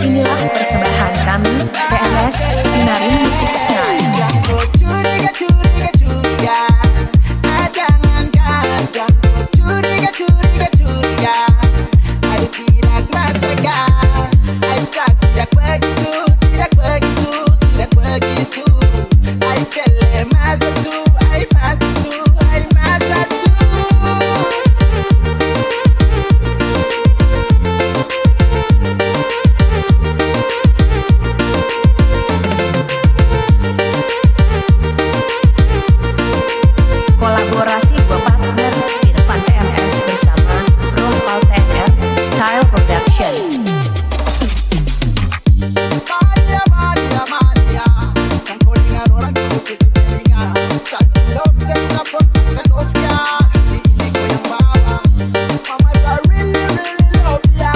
Inilah persembahan kami, PMS Pinari Music Style. Curiga, curiga, curiga, jangankan jangan curiga, curiga, curiga. Aduh tidak masakan, Aisyah tidak begitu, tidak begitu, tidak begitu. Aisyah masa tu, masa tu, masa tu. Kolaborasi dua partner di depan PMS bersama Rompal TR Style Production. Maria, Maria, Maria, yang kau dengar orang itu telinga. Satu love dan support dan love ya, ini kau yang bawa. Mama I really, really love ya,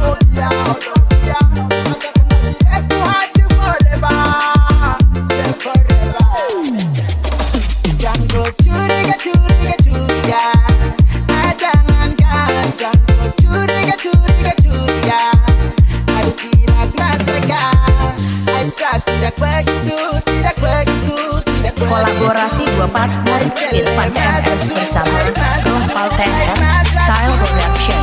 love ya, love ya. Katakan lagi aku hati forever, forever. Jangan curiga, curiga, curiga, jangankan jangan curiga, curiga, curiga. Aduh tidak masakan, Aisyah tidak begitu, tidak begitu, tidak begitu. Kolaborasi dua partner di depan PMS bersama Rompal TR Style Production.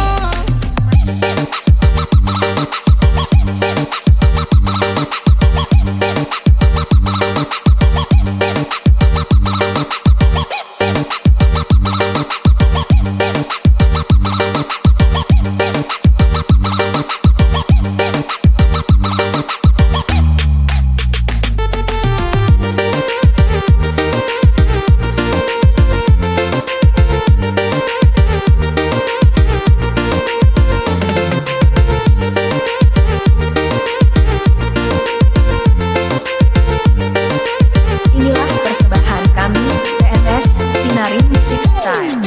Inilah persembahan kami, PMS Pinari Music Style.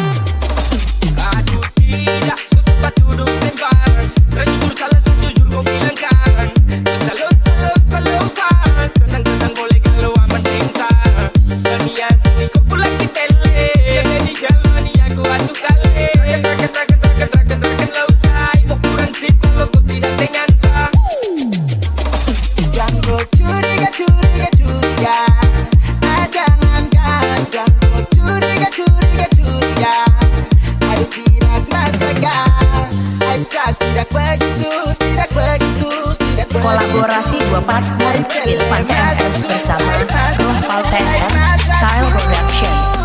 Aduh tidak, ku suka duduk sembang. Jujur salah sejujur kau bilang kan. Selalu kan. Tenang boleh kalau aman cinta. Banian sini kau pulang di tele. Yang di jalan ni aku adu kali. Trakan lausai. Mau kurang sip kalau kau tidak dengan sah. Jangan curiga, curiga, curiga. Jangankan jangan curiga, curiga, curiga. Aduh tidak masakan, Aisyah tidak begitu, tidak begitu, tidak begitu. Kolaborasi dua partner di depan PMS bersama Rompal TR Style Production.